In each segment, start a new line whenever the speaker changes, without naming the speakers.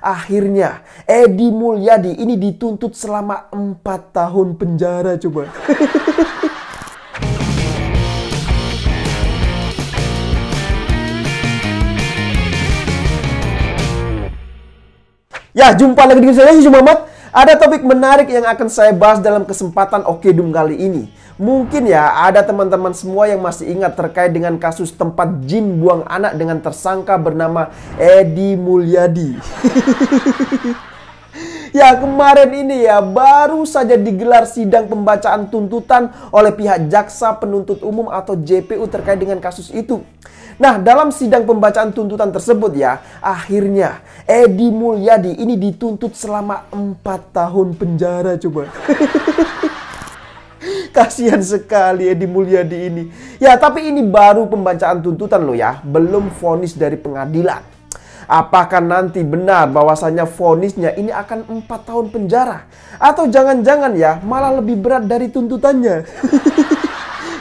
Akhirnya Edi Mulyadi ini dituntut selama 4 tahun penjara coba. Ya, jumpa lagi dengan saya Muhammad. Ada topik menarik yang akan saya bahas dalam kesempatan Okedum kali ini. Mungkin ya ada teman-teman semua yang masih ingat terkait dengan kasus tempat jin buang anak dengan tersangka bernama Edi Mulyadi. Ya, kemarin ini ya baru saja digelar sidang pembacaan tuntutan oleh pihak Jaksa Penuntut Umum atau JPU terkait dengan kasus itu. Nah, dalam sidang pembacaan tuntutan tersebut ya, akhirnya Edi Mulyadi ini dituntut selama 4 tahun penjara coba. Kasihan sekali Edi Mulyadi ini. Ya, tapi ini baru pembacaan tuntutan loh ya, belum vonis dari pengadilan. Apakah nanti benar bahwasannya vonisnya ini akan 4 tahun penjara? Atau jangan-jangan ya malah lebih berat dari tuntutannya?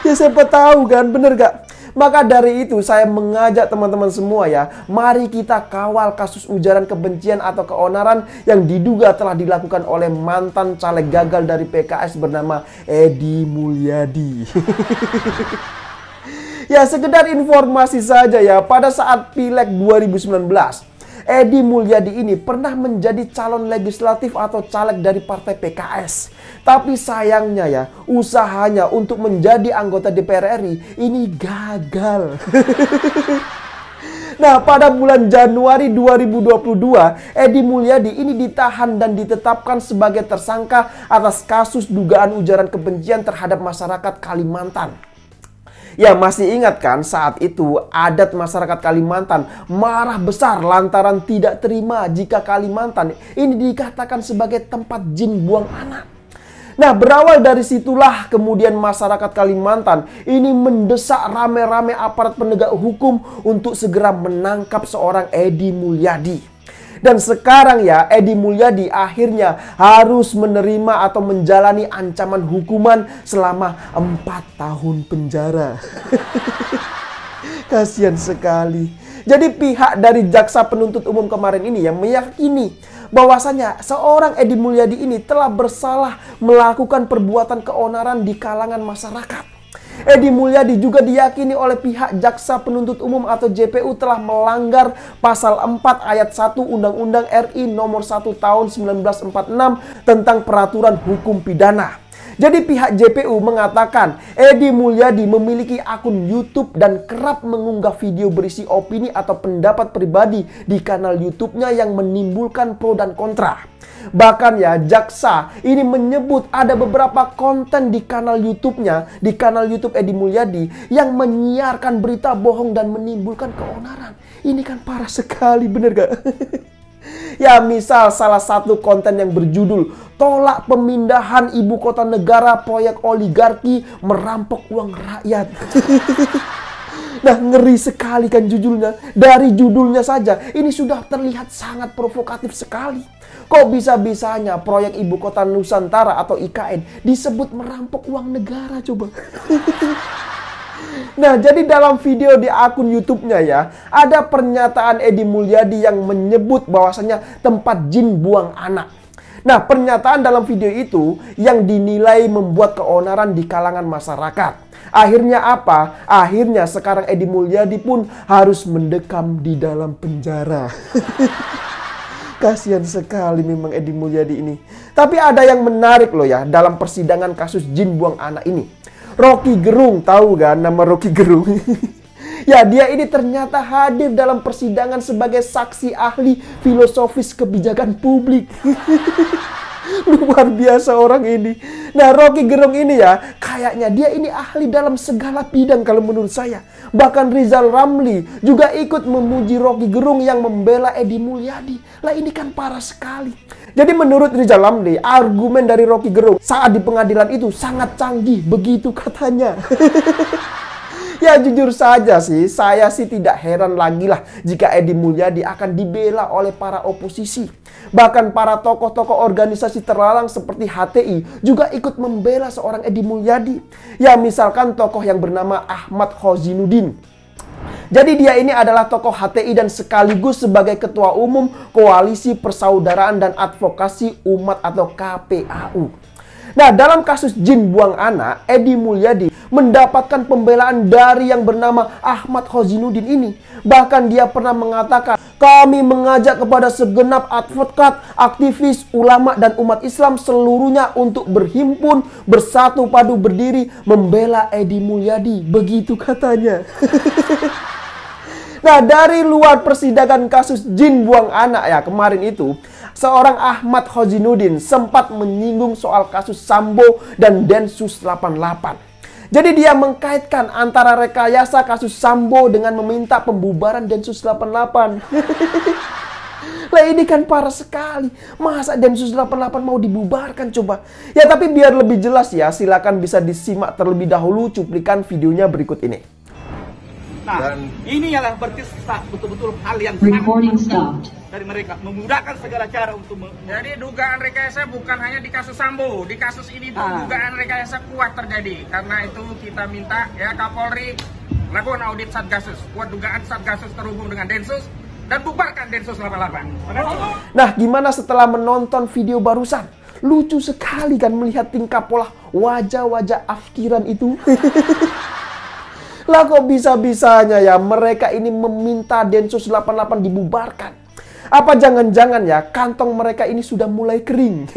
Ya siapa tahu kan, bener gak? Maka dari itu saya mengajak teman-teman semua ya, mari kita kawal kasus ujaran kebencian atau keonaran yang diduga telah dilakukan oleh mantan caleg gagal dari PKS bernama Edi Mulyadi. Ya, sekedar informasi saja ya, pada saat Pileg 2019, Edi Mulyadi ini pernah menjadi calon legislatif atau caleg dari partai PKS. Tapi sayangnya ya, usahanya untuk menjadi anggota DPR RI ini gagal. Nah, pada bulan Januari 2022, Edi Mulyadi ini ditahan dan ditetapkan sebagai tersangka atas kasus dugaan ujaran kebencian terhadap masyarakat Kalimantan. Ya, masih ingat kan saat itu adat masyarakat Kalimantan marah besar lantaran tidak terima jika Kalimantan ini dikatakan sebagai tempat jin buang anak. Nah, berawal dari situlah kemudian masyarakat Kalimantan ini mendesak rame-rame aparat penegak hukum untuk segera menangkap seorang Edi Mulyadi. Dan sekarang ya Edi Mulyadi akhirnya harus menerima atau menjalani ancaman hukuman selama 4 tahun penjara. Kasihan sekali. Jadi pihak dari Jaksa Penuntut Umum kemarin ini yang meyakini bahwasanya seorang Edi Mulyadi ini telah bersalah melakukan perbuatan keonaran di kalangan masyarakat. Edi Mulyadi juga diyakini oleh pihak Jaksa Penuntut Umum atau JPU telah melanggar pasal 4 ayat 1 Undang-Undang RI nomor 1 tahun 1946 tentang peraturan hukum pidana. Jadi pihak JPU mengatakan Edi Mulyadi memiliki akun YouTube dan kerap mengunggah video berisi opini atau pendapat pribadi di kanal YouTube-nya yang menimbulkan pro dan kontra. Bahkan ya jaksa ini menyebut ada beberapa konten di kanal YouTube-nya, di kanal YouTube Edi Mulyadi yang menyiarkan berita bohong dan menimbulkan keonaran. Ini kan parah sekali, bener gak? Ya, misal salah satu konten yang berjudul "Tolak Pemindahan Ibu Kota Negara Proyek Oligarki Merampok Uang Rakyat". Nah, ngeri sekali kan judulnya. Dari judulnya saja ini sudah terlihat sangat provokatif sekali. Kok bisa-bisanya proyek Ibu Kota Nusantara atau IKN disebut merampok uang negara coba? Nah, jadi dalam video di akun YouTube-nya ya, ada pernyataan Edi Mulyadi yang menyebut bahwasanya tempat jin buang anak. Nah, pernyataan dalam video itu yang dinilai membuat keonaran di kalangan masyarakat. Akhirnya apa? Akhirnya sekarang Edi Mulyadi pun harus mendekam di dalam penjara. Kasihan sekali memang Edi Mulyadi ini. Tapi ada yang menarik loh ya dalam persidangan kasus jin buang anak ini. Rocky Gerung, tahu kan nama Rocky Gerung? Ya, dia ini ternyata hadir dalam persidangan sebagai saksi ahli filosofis kebijakan publik. Luar biasa orang ini. Nah, Rocky Gerung ini ya, kayaknya dia ini ahli dalam segala bidang kalau menurut saya. Bahkan Rizal Ramli juga ikut memuji Rocky Gerung yang membela Edi Mulyadi. Lah, ini kan parah sekali. Jadi menurut Rizal Ramli, argumen dari Rocky Gerung saat di pengadilan itu sangat canggih, begitu katanya. Ya, jujur saja sih, saya sih tidak heran lagi lah jika Edi Mulyadi akan dibela oleh para oposisi. Bahkan para tokoh-tokoh organisasi terlarang seperti HTI juga ikut membela seorang Edi Mulyadi. Ya, misalkan tokoh yang bernama Ahmad Khozinuddin. Jadi dia ini adalah tokoh HTI dan sekaligus sebagai Ketua Umum Koalisi Persaudaraan dan Advokasi Umat atau KPAU. Nah, dalam kasus jin buang anak, Edi Mulyadi mendapatkan pembelaan dari yang bernama Ahmad Khozinuddin ini. Bahkan dia pernah mengatakan, kami mengajak kepada segenap advokat, aktivis, ulama, dan umat Islam seluruhnya untuk berhimpun, bersatu padu berdiri, membela Edi Mulyadi. Begitu katanya. Nah, dari luar persidangan kasus jin buang anak ya kemarin itu, seorang Ahmad Khozinuddin sempat menyinggung soal kasus Sambo dan Densus 88. Jadi dia mengkaitkan antara rekayasa kasus Sambo dengan meminta pembubaran Densus 88. Lah ini kan parah sekali. Masa Densus 88 mau dibubarkan coba? Ya tapi biar lebih jelas ya, silakan bisa disimak terlebih dahulu cuplikan videonya berikut ini.
Nah, ini adalah berarti betul-betul hal yang
sangat
dari mereka, memudahkan segala cara untuk
Jadi dugaan rekayasa bukan hanya di kasus Sambo, di kasus ini tuh dugaan rekayasa kuat terjadi. Karena itu kita minta ya Kapolri lakukan audit Satgasus, kuat dugaan Satgasus terhubung dengan Densus dan bubarkan Densus 88.
Nah, gimana setelah menonton video barusan? Lucu sekali kan melihat tingkah pola wajah-wajah afkiran itu. Lah kok bisa-bisanya ya mereka ini meminta Densus 88 dibubarkan? Apa jangan-jangan ya kantong mereka ini sudah mulai kering?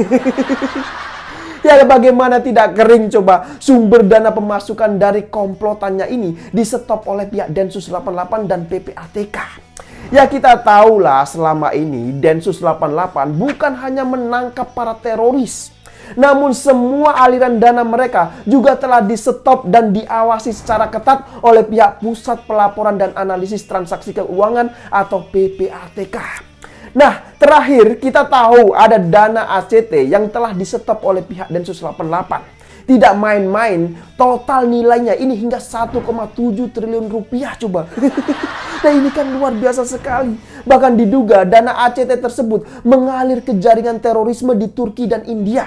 Ya bagaimana tidak kering coba, sumber dana pemasukan dari komplotannya ini di-stop oleh pihak Densus 88 dan PPATK. Ya kita tahulah selama ini Densus 88 bukan hanya menangkap para teroris, namun semua aliran dana mereka juga telah di-stop dan diawasi secara ketat oleh pihak Pusat Pelaporan dan Analisis Transaksi Keuangan atau PPATK. Nah, terakhir kita tahu ada dana ACT yang telah di-stop oleh pihak Densus 88. Tidak main-main, total nilainya ini hingga 1,7 triliun rupiah coba. Nah ini kan luar biasa sekali. Bahkan diduga dana ACT tersebut mengalir ke jaringan terorisme di Turki dan India.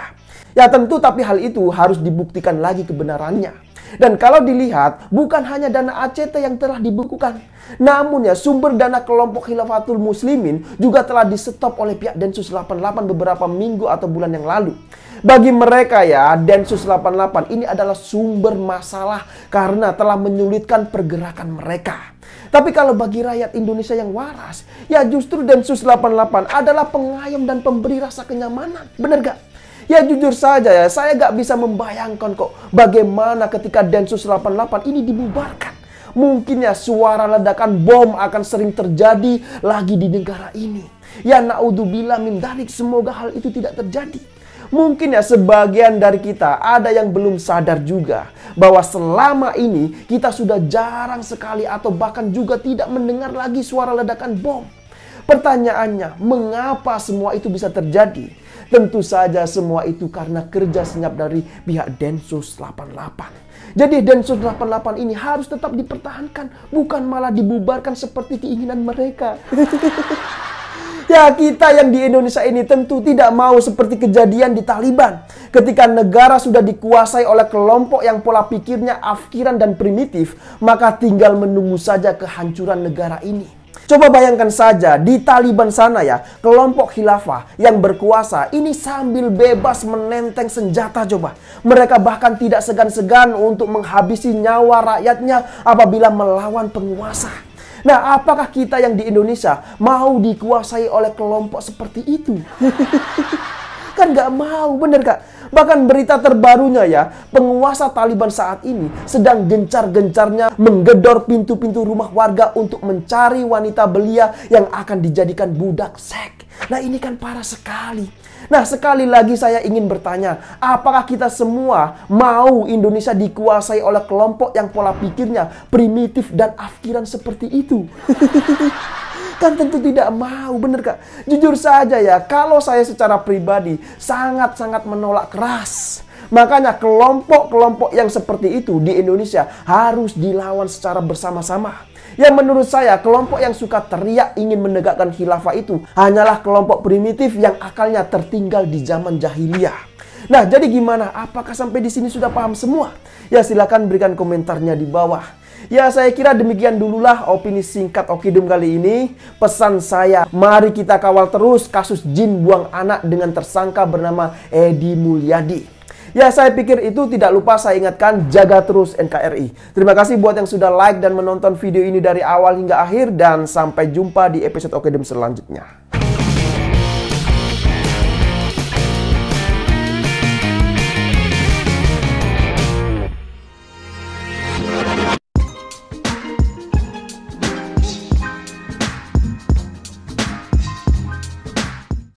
Ya tentu tapi hal itu harus dibuktikan lagi kebenarannya. Dan kalau dilihat bukan hanya dana ACT yang telah dibekukan, namun ya sumber dana kelompok Khilafatul Muslimin juga telah di-stop oleh pihak Densus 88 beberapa minggu atau bulan yang lalu. Bagi mereka ya, Densus 88 ini adalah sumber masalah karena telah menyulitkan pergerakan mereka. Tapi kalau bagi rakyat Indonesia yang waras, ya justru Densus 88 adalah pengayom dan pemberi rasa kenyamanan. Bener gak? Ya jujur saja ya, saya gak bisa membayangkan kok bagaimana ketika Densus 88 ini dibubarkan. Mungkin ya suara ledakan bom akan sering terjadi lagi di negara ini. Ya naudzubillah min dzalik, semoga hal itu tidak terjadi. Mungkin ya sebagian dari kita ada yang belum sadar juga bahwa selama ini kita sudah jarang sekali atau bahkan juga tidak mendengar lagi suara ledakan bom. Pertanyaannya, mengapa semua itu bisa terjadi? Tentu saja semua itu karena kerja senyap dari pihak Densus 88. Jadi Densus 88 ini harus tetap dipertahankan, bukan malah dibubarkan seperti keinginan mereka. Ya kita yang di Indonesia ini tentu tidak mau seperti kejadian di Taliban. Ketika negara sudah dikuasai oleh kelompok yang pola pikirnya afkiran dan primitif, maka tinggal menunggu saja kehancuran negara ini. Coba bayangkan saja di Taliban sana ya, kelompok khilafah yang berkuasa ini sambil bebas menenteng senjata coba. Mereka bahkan tidak segan-segan untuk menghabisi nyawa rakyatnya apabila melawan penguasa. Nah, apakah kita yang di Indonesia mau dikuasai oleh kelompok seperti itu? Kan gak mau, bener gak? Bahkan berita terbarunya ya, penguasa Taliban saat ini sedang gencar-gencarnya menggedor pintu-pintu rumah warga untuk mencari wanita belia yang akan dijadikan budak seks. Nah ini kan parah sekali. Nah sekali lagi saya ingin bertanya, apakah kita semua mau Indonesia dikuasai oleh kelompok yang pola pikirnya primitif dan afkiran seperti itu? Kan tentu tidak mau, bener Kak? Jujur saja ya, kalau saya secara pribadi sangat-sangat menolak keras. Makanya kelompok-kelompok yang seperti itu di Indonesia harus dilawan secara bersama-sama. Yang menurut saya kelompok yang suka teriak ingin menegakkan khilafah itu hanyalah kelompok primitif yang akalnya tertinggal di zaman jahiliyah. Nah, jadi gimana? Apakah sampai di sini sudah paham semua? Ya silakan berikan komentarnya di bawah. Ya, saya kira demikian dululah opini singkat Okidum kali ini. Pesan saya, mari kita kawal terus kasus jin buang anak dengan tersangka bernama Edi Mulyadi. Ya, saya pikir itu tidak lupa saya ingatkan, jaga terus NKRI. Terima kasih buat yang sudah like dan menonton video ini dari awal hingga akhir. Dan sampai jumpa di episode Okidum selanjutnya.